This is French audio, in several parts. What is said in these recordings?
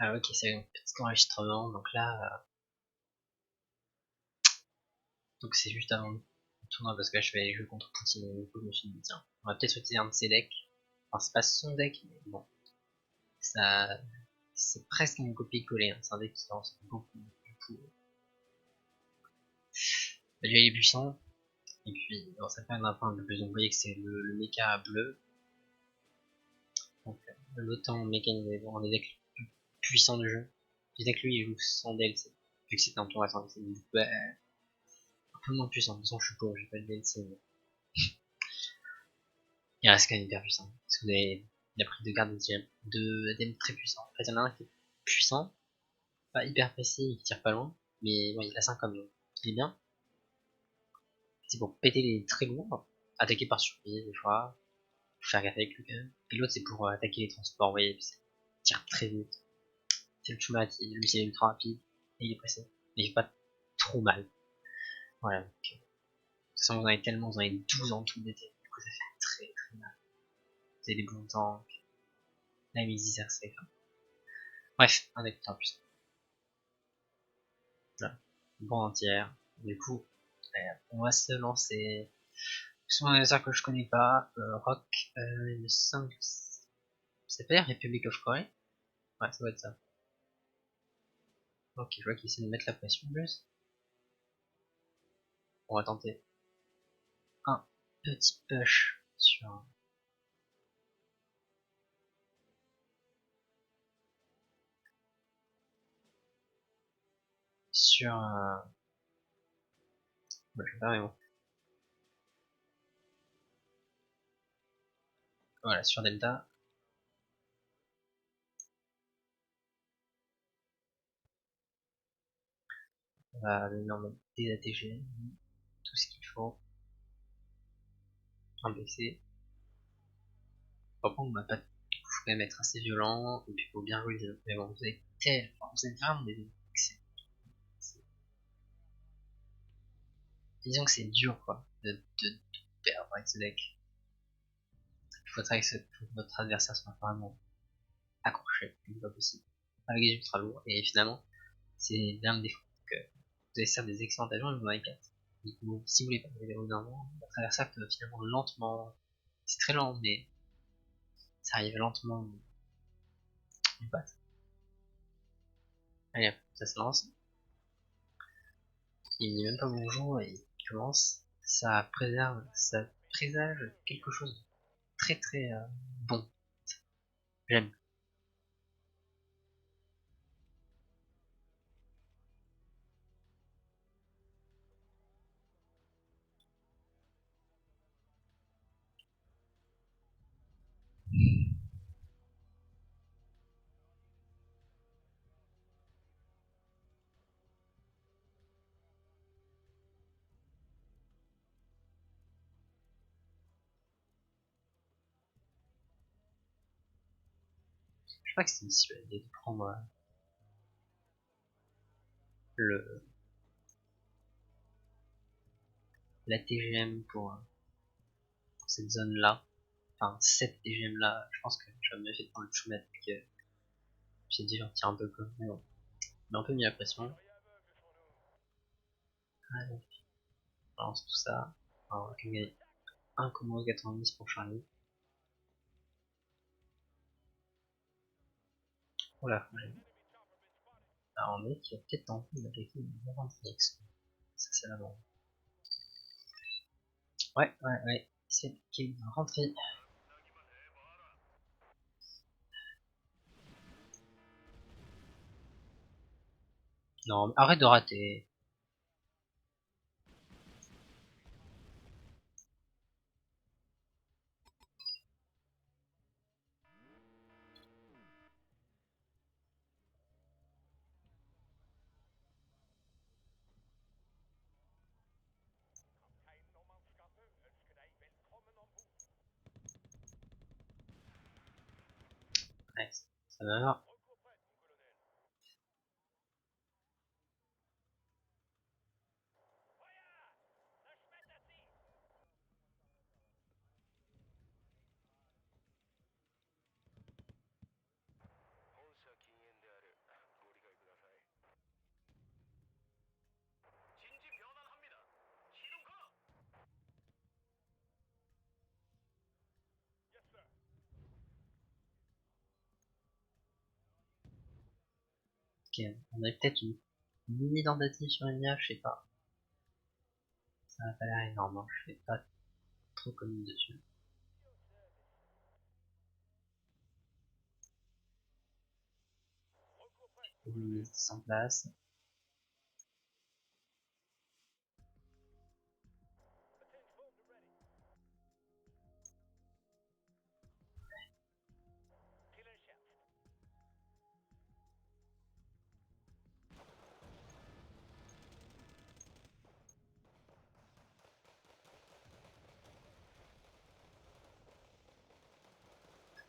Ah ok, c'est un petit enregistrement, donc là, donc c'est juste avant le tournoi parce que là je vais aller jouer contre Poutine, et du coup je me suis dit tiens, on va peut-être utiliser un de ses decks. Enfin c'est pas son deck, mais bon, ça, c'est presque une copie-collée, hein. C'est un deck qui lance beaucoup, du coup, déjà il est puissant, et puis bon, ça permet d'un point de plus, donc vous voyez que c'est le mecha bleu, donc l'autant mécanisé dans des decks les plus puissants du jeu. Je disais que lui il joue sans DLC, vu que c'était un tournoi sans DLC, du coup, un peu moins puissant, de toute façon je suis pauvre, j'ai pas de DLC, mais il reste quand même hyper puissant. Parce que vous avez, il a pris deux cartes de ADM très puissants. En fait, il y en a un qui est puissant, pas hyper précis, qui tire pas loin, mais bon, il a 5 comme donc il est bien. C'est pour péter les très lourds, attaquer par surprise des fois, faire gaffe avec lui quand même. Et l'autre c'est pour attaquer les transports, vous voyez, il tire très vite. C'est le Chumati, lui c'est ultra rapide, et il est pressé. Mais il fait pas trop mal. Voilà, donc, de toute façon vous en avez tellement, vous en avez 12 en tout d'été, du coup ça fait très très mal. Vous avez des bons temps, la Mizzy ça c'est enfin. Bref, un deck ultra puissant. Voilà. Bon entière. Du coup, on va se lancer. Sur un adversaire que je connais pas, Rock, il me semble que ça s'appelle Republic of Korea. Ouais, ça doit être ça. Ok, je vois qu'il essaie de mettre la pression plus. On va tenter un petit push sur bah, je vais faire, mais bon. Voilà, sur Delta. On va donner en mode DATG, tout ce qu'il faut. Un BC. Par contre, on va pas faut quand même être assez violent, et puis faut bien jouer les autres. Mais bon, vous avez vous avez vraiment des disons que c'est dur quoi de perdre avec ce deck. Il faudrait que votre adversaire soit vraiment accroché, c'est pas possible. Avec des ultra lourds, et finalement, c'est bien le défaut. Que vous avez certes des excellents agents, mais vous en avez 4. Du coup, si vous voulez pas aller au d'un moment, votre adversaire peut finalement lentement, c'est très lent, mais ça arrive lentement, vous battre. Allez hop, ça se lance. Il dit même pas bonjour et il commence. Ça présage quelque chose de très très bon. J'aime. Je crois que c'est dissuadé de prendre le la TGM pour cette zone là, enfin cette TGM là, je pense que j'aurais mieux fait de prendre le Choumet que j'ai dû en tirer un peu comme mais bon, mais un peu mis la pression. Allez, on balance tout ça. Alors, on va gagner 1,90 pour Charlie. Voilà, alors mec, il a peut-être tenté d'attaquer une Phoenix. Ça c'est la bonne. Ouais, c'est qui est rentré. Non, arrête de rater. Ouais, ça meurt. Ok, on a peut-être une mini tentative sur une IA, je sais pas. Ça n'a pas l'air énorme, hein. Je fais pas trop comme dessus. Une mise en place.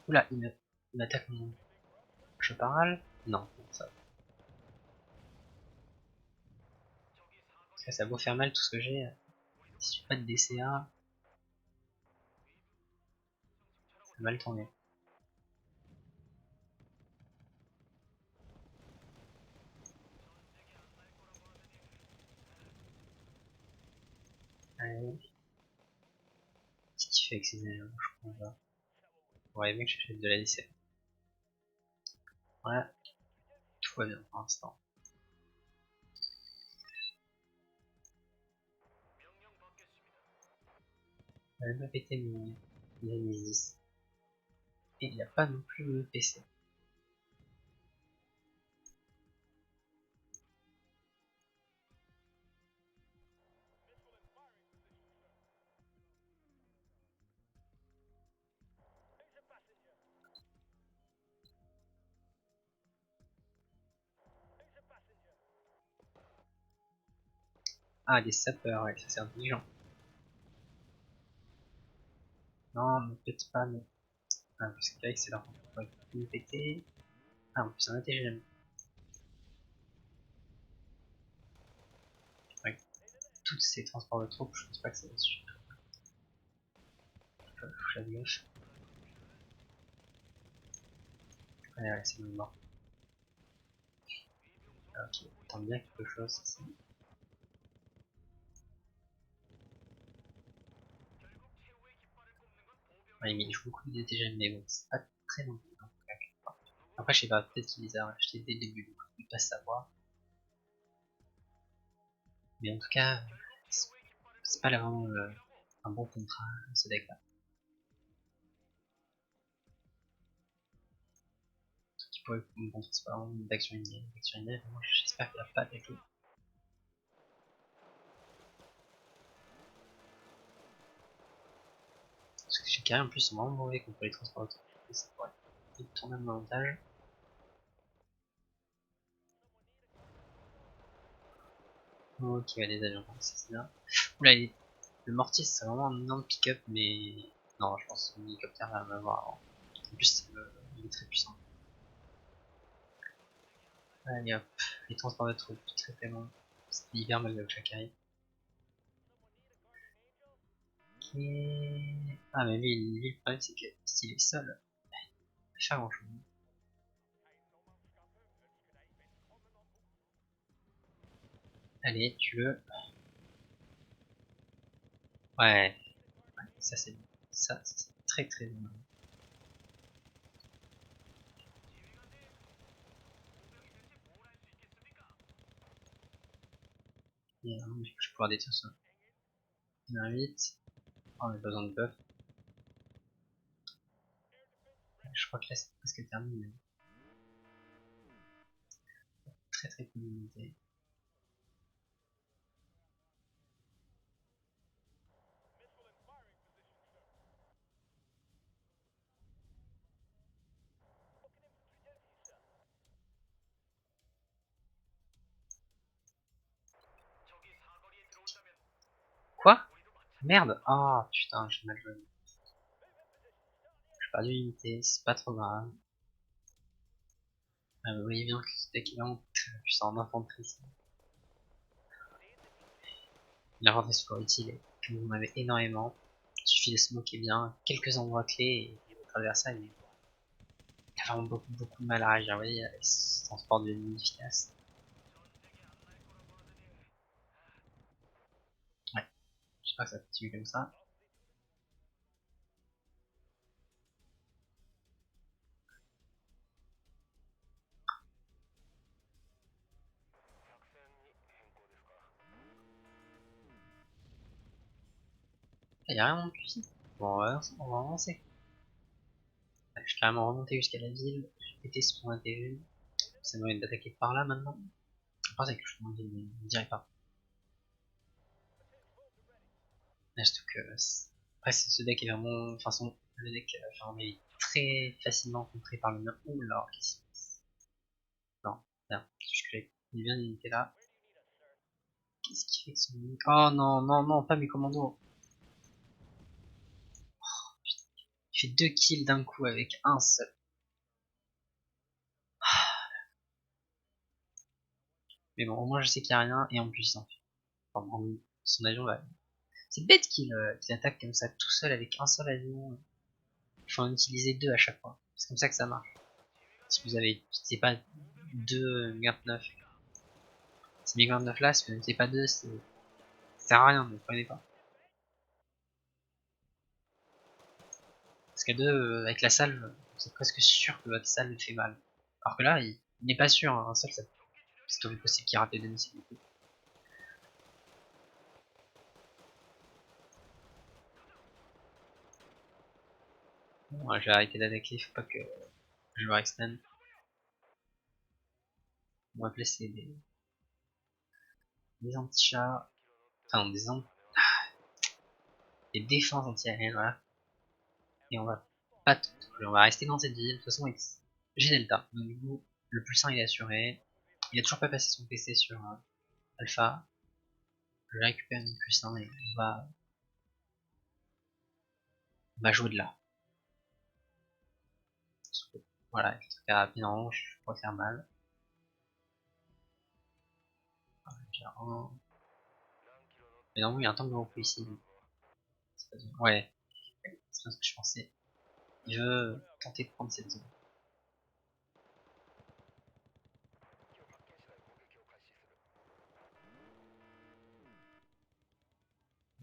Oula, il attaque mon cheparal. Non, ça. Ça a beau faire mal tout ce que j'ai. Si j'ai pas de DCA, ça a mal tourné. Allez. Qu'est-ce qu'il fait avec ses éléments, je comprends pas. Ouais, mec, j'achète de la DCA. Voilà, tout va bien pour l'instant. Il a même pas pété, mais il a mis 10. Et il a pas non plus le PC. Ah, des sapeurs, ouais, ça c'est intelligent. Non, mais peut-être pas, mais. Ah, parce qu'avec c'est leur pour tout péter. Ah, en plus, un ATGM. Avec tous ces transports de troupes, je pense pas que ça va suffire. Faut la gauche. Allez, ouais, c'est bon, mort. Ah, ok, tant bien quelque chose ici. Ouais, mais il joue beaucoup de DTGM, mais bon, c'est pas très non plus. Après, je sais pas, peut-être qu'il les a achetés dès le début, donc on peut pas savoir. Mais en tout cas, c'est pas vraiment un bon contrat, ce deck-là. Qui pourrait me montrer, c'est pas vraiment d'action in-game. D'action in-game, moi j'espère qu'il n'y a pas d'effet. Parce que chez Carré en plus, ils sont vraiment mauvais contre les transports auto. Ça pourrait tourner à mon avantage. Ok, ouais, les avions, c'est bien. Oula, le mortier, c'est vraiment un énorme pick-up, mais non, je pense que l'hélicoptère va m'avoir avant. En plus, il est très puissant. Allez hop, les transports de troupes, très très long. C'est hyper mal de Chakari. Ok. Ah, mais lui, le problème, c'est que s'il est seul, il va faire grand chose. Allez, tu veux. Ouais, ça c'est ça, c'est très très bien. Et je vais pouvoir détruire ça. Il y en a 8. Oh, on a besoin de buff. Je crois que là c'est presque terminé. Très très peu d'unités. Quoi? Merde! Ah, oh, putain, j'ai mal joué. J'ai perdu l'unité, c'est pas trop grave. Ah, vous voyez bien que ce deck est vraiment très puissant en infanterie. L'infanterie est super utile et que vous m'avez énormément. Il suffit de smoker bien quelques endroits clés et votre adversaire il a vraiment beaucoup de mal à réagir. Vous voyez, ce transport de efficace. Ouais, j'espère que ça continue comme ça. Ah, y'a rien non plus ici. Bon, on va avancer. Je suis carrément remonté jusqu'à la ville. J'ai pété ce point ATV. Ça me moyen d'attaquer par là maintenant. Après, c'est que je ne dirais pas. Là, je trouve que. Après, ce deck est vraiment. Enfin, le deck, genre, il est très facilement contré par le mien. Ouh là, qu'est-ce qui se passe? Non, merde, il vient d'unité là. Qu'est-ce qu'il fait que son mec? Oh non, non, non, pas mes commandos. Il fait 2 kills d'un coup avec un seul. Mais bon, au moins je sais qu'il n'y a rien et en plus il s'en fait. Enfin, son avion va. C'est bête qu'il attaque comme ça tout seul avec un seul avion. Il faut en utiliser 2 à chaque fois. C'est comme ça que ça marche. Si vous avez, c'est pas 2 MiG-29. Si MiG-29 là, si vous n'avez pas 2, ça sert à rien, ne prenez pas. Parce qu'à 2, avec la salle, c'est presque sûr que votre salle fait mal. Alors que là, il n'est pas sûr, hein. Un seul, c'est tout possible qu'il rate les 2 missiles. Bon, ouais, je vais arrêter d'attaquer, faut pas que je me extend. On va placer des anti-chars, enfin des défenses anti-aériennes, voilà. Et on va pas tout, on va rester dans cette ville. De toute façon, j'ai Delta, donc du coup, le plus 1 il est assuré. Il a toujours pas passé son PC sur Alpha. Je récupère une plus 1 et on va jouer de là. Voilà, avec le truc à rapide en orange, je pourrais faire mal. Mais non, il y a un temps de repos ici. Ouais, c'est bien ce que je pensais. Il veut tenter de prendre cette zone.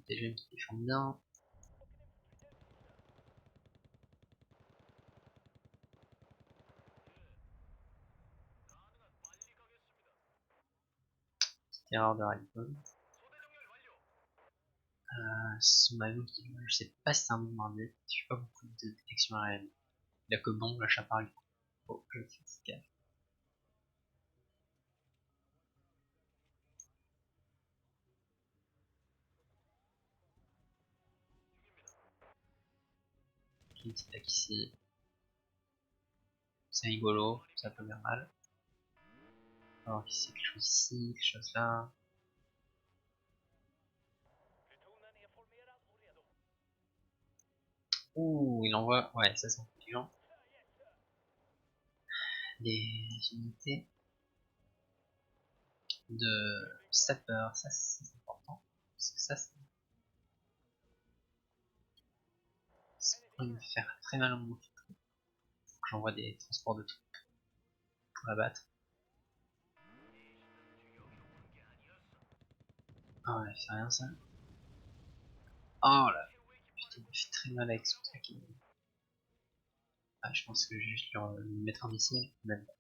Des jeunes qui défendent bien. Petite erreur de Raikkonen. Son avion qui, je sais pas si c'est un bombardier. Il fait pas beaucoup de détection aérienne. Il a que bombe, lâche appareil. Oh, je fais gaffe. Une petite attaque ici. C'est rigolo, ça peut faire mal. Alors ici, quelque chose ici, quelque chose là. Ouh, il envoie, ouais, ça c'est intelligent. Des unités de sapeur, ça c'est important. Parce que ça pourrait me faire très mal au monde. Faut que j'envoie des transports de troupes pour la battre. Ah ouais, c'est rien ça. Oh là, putain, il me fait très mal avec son truc. Ah, je pense que je vais juste lui mettre un missile. Même pas.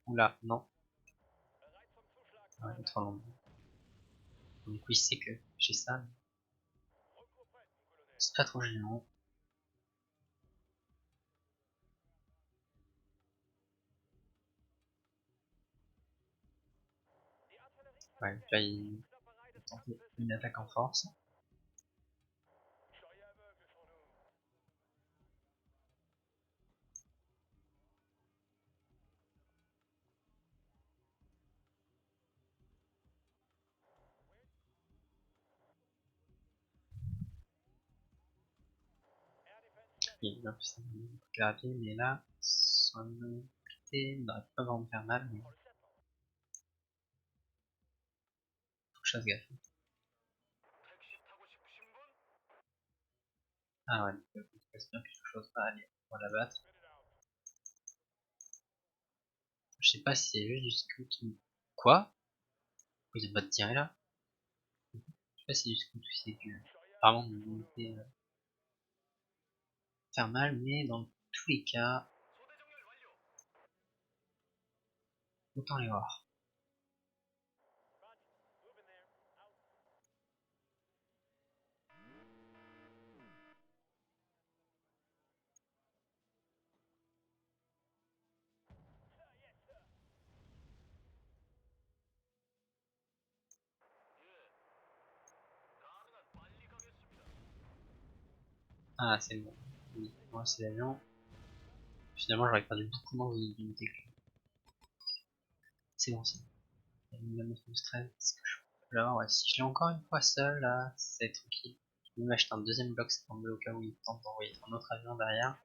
Oula, non. Ouais, il est trop long. Du coup, il sait que j'ai ça. C'est pas trop gênant. Ouais, là, il tente une attaque en force. Il est un peu plus rapide, mais là, son unité n'aurait pas vraiment faire mal, mais faut que je fasse gaffe. Ah ouais, il se passe bien quelque chose. Ah, allez, on va la battre. Je sais pas si c'est juste du scout ou. Quoi? Ils ont pas de tirer là? Je sais pas si c'est du scout ou si c'est du. Vraiment une unité faire mal, mais dans tous les cas, Autant les voir. Ah, c'est bon. Oui, moi c'est l'avion. Finalement, j'aurais perdu beaucoup moins d'unités que lui. C'est bon, c'est bon. Il va mettre le stress. Est-ce que je peux l'avoir? Ouais, si je l'ai encore une fois seul, là, c'est tranquille. Je peux m'acheter un deuxième bloc c'est tombé au cas où il tente d'envoyer un autre avion derrière.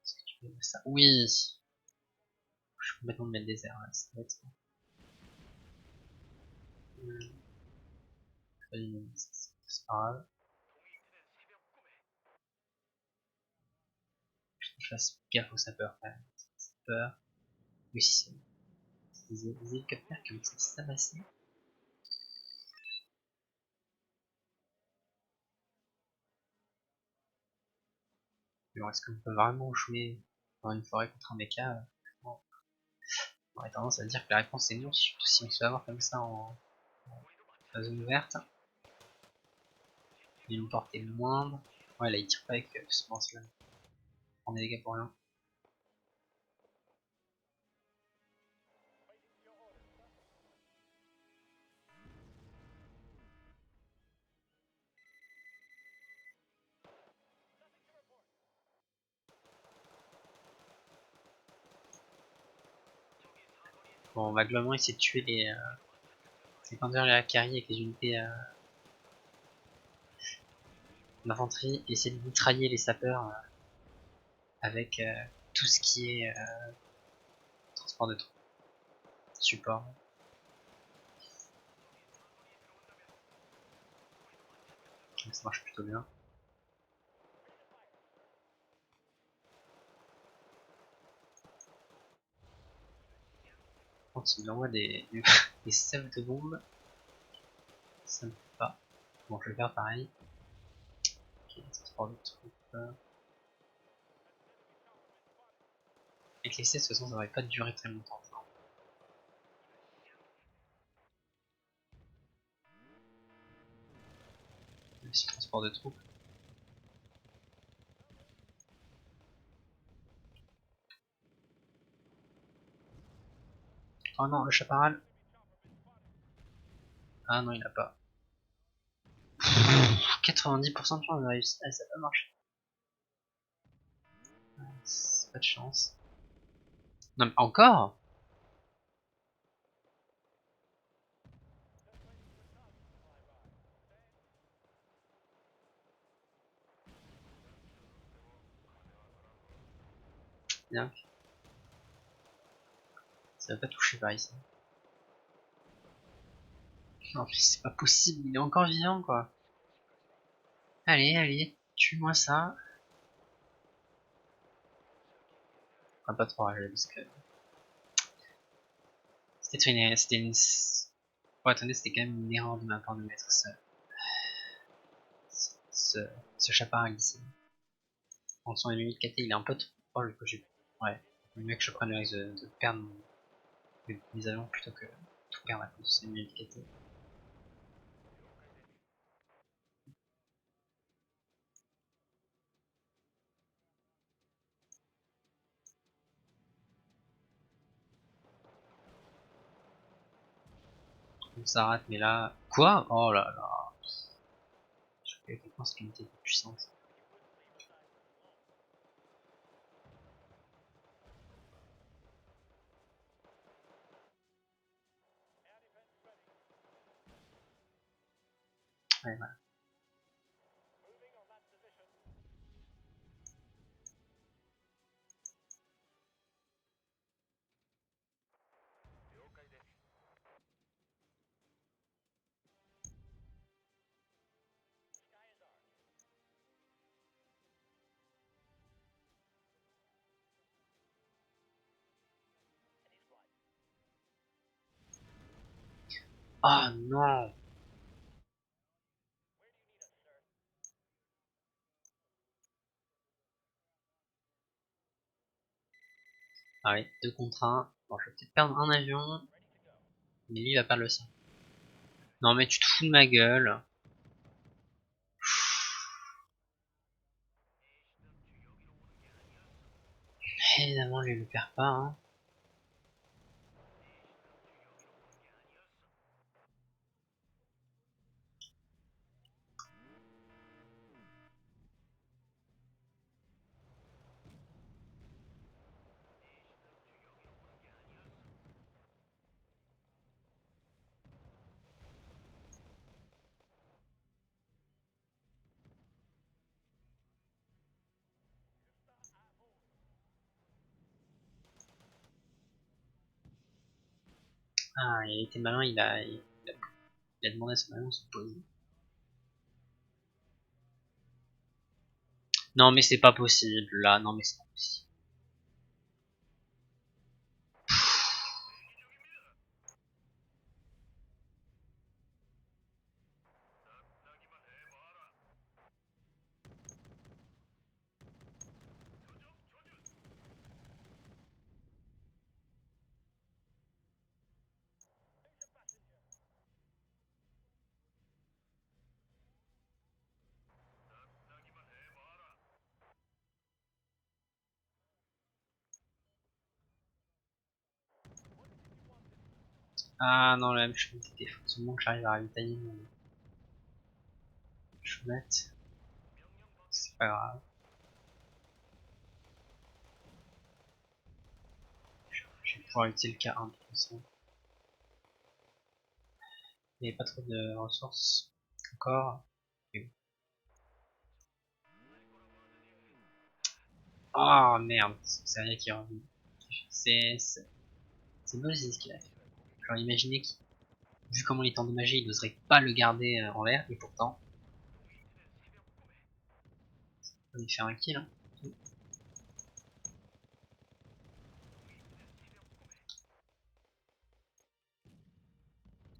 Est-ce que tu peux ça? Oui! Je suis complètement de mettre des airs là, ça va être ça. C'est pas grave. Je fasse gaffe aux sapeurs quand même. Sapeurs. Oui, c'est des hélicoptères qui ont été tabassés. Bon, est-ce qu'on peut vraiment jouer dans une forêt contre un mecha? Bon, on aurait tendance à dire que la réponse est non, surtout si on se fait avoir comme ça en zone ouverte. Il y a une portée moindre. Ouais, là il tire pas avec ce lance-là. On est des dégâts pour rien. Bon, on va globalement essayer de tuer les Panthers et la carrière avec les unités d'infanterie et essayer de mitrailler les sapeurs avec tout ce qui est transport de troupes, support. Donc ça marche plutôt bien. Quand il envoie des sèves de bombes, ça ne fait pas. Bon, je vais faire pareil. Ok, transport de troupes. Avec les sèves, de toute façon, ça va pas durer très longtemps. Le transport de troupes. Oh non, le chaparral. Ah non, il a pas. 90% de chance de réussir. Ah, ça a pas marché. C'est pas de chance. Non, mais encore? Bien. Ça va pas toucher par ici. Non, mais c'est pas possible, il est encore vivant quoi. Allez, allez, tue-moi ça. Enfin, pas trop rageux parce que. C'était une. Oh, attendez, c'était quand même une erreur de ma part de mettre ce, ce chaparral ici. En son limite KT, il est un peu trop proche que j'ai. Ouais, le mieux que je prenne le risque de perdre mes avions plutôt que tout perdre à cause de ces minutes KT. Donc ça rate, mais là. Quoi? Oh là là. Je sais pas à quel point cette unité est puissante. Ouais, voilà. Oh non! Ah oui, 2 contre 1. Bon, je vais peut-être perdre un avion, mais lui il va perdre le sien. Non mais tu te fous de ma gueule. Évidemment, lui il le perd pas, hein. Ah, il a été malin, il a demandé à son avion de se poser. Non mais c'est pas possible là, non mais c'est pas possible. Ah non, la même chose, c'était forcément que j'arrive à ravitailler mon choumette. C'est pas grave. Je vais pouvoir utiliser le K1 de toute façon. Il n'y avait pas trop de ressources encore. Oh merde, c'est rien qui est revenu. C'est mauvais ce qu'il a fait. J'aurais imaginé qu'il, vu comment il est endommagé, il n'oserait pas le garder en l'air, et pourtant, on lui fait un kill. Hein.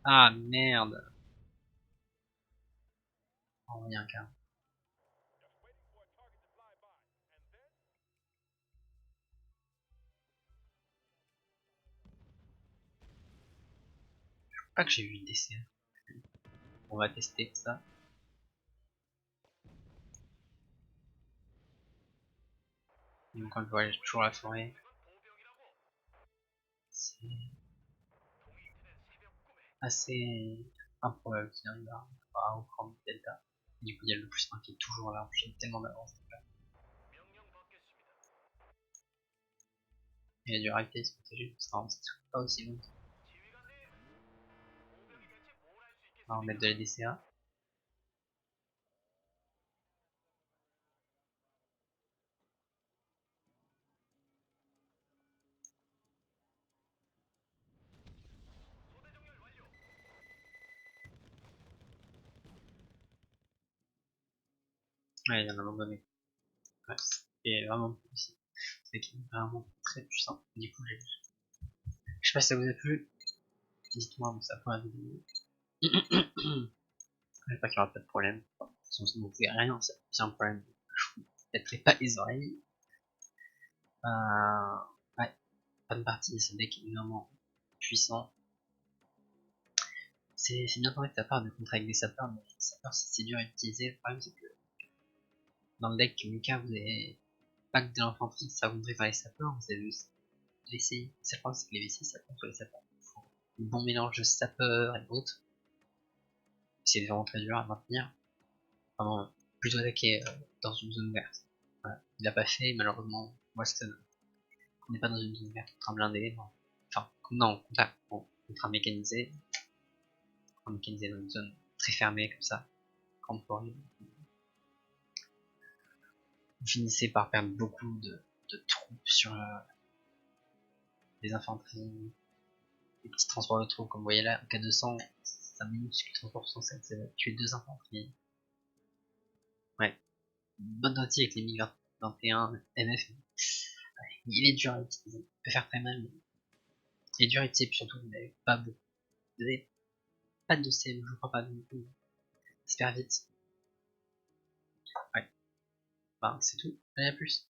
Ah merde. Oh, il y a un cas. Pas que j'ai vu le dessert. On va tester ça. Donc on voit toujours la forêt. C'est assez improbable qu'il arrive à reprendre Delta. Du coup il y a le plus 1 qui est toujours là. J'ai tellement d'avance. Il a dû arrêter de se protéger. Ça rend pas aussi long. On va mettre de la DCA. Ouais, il y en a abandonné. Ouais, c'est vraiment possible. C'est qu'il est vraiment très puissant. Du coup, je sais pas si ça vous a plu. Dites-moi où ça peut la vidéo. J'espère qu'il y aura pas de problème. Enfin, si vous pouvez rien, c'est un problème. Je vous pèterai pas les oreilles. Ouais, bonne partie. Ce deck est vraiment puissant. C'est bien tenté de ta part de contrer avec des sapeurs, mais les sapeurs c'est dur à utiliser. Le problème c'est que dans le deck Mika vous avez pas que de l'infanterie qui sera contrée par les sapeurs, vous avez aussi les VCI. Le problème c'est que les VCI ça contre les sapeurs. Il faut un bon mélange de sapeurs et d'autres. C'est vraiment très dur à maintenir. Vraiment plutôt attaquer dans une zone verte. Voilà. Il l'a pas fait malheureusement. Moi ce que ça donne. On n'est pas dans une zone verte contre un blindé. Non. Enfin non, contre un mécanisé. Un mécanisé dans une zone très fermée comme ça. Quand vous finissez par perdre beaucoup de troupes sur les infanteries, les petits transports de troupes, comme vous voyez là, en K200, c'est un minuscule transport 107, ça va tuer 2 infanteries. Ouais, bonne partie avec les 1021 MF, il est dur à utiliser, il peut faire très mal, mais il est dur à utiliser, puis surtout vous n'avez pas beaucoup, vous n'avez pas de CM, je crois pas, donc super vite. Ouais, bah, c'est tout, allez à plus.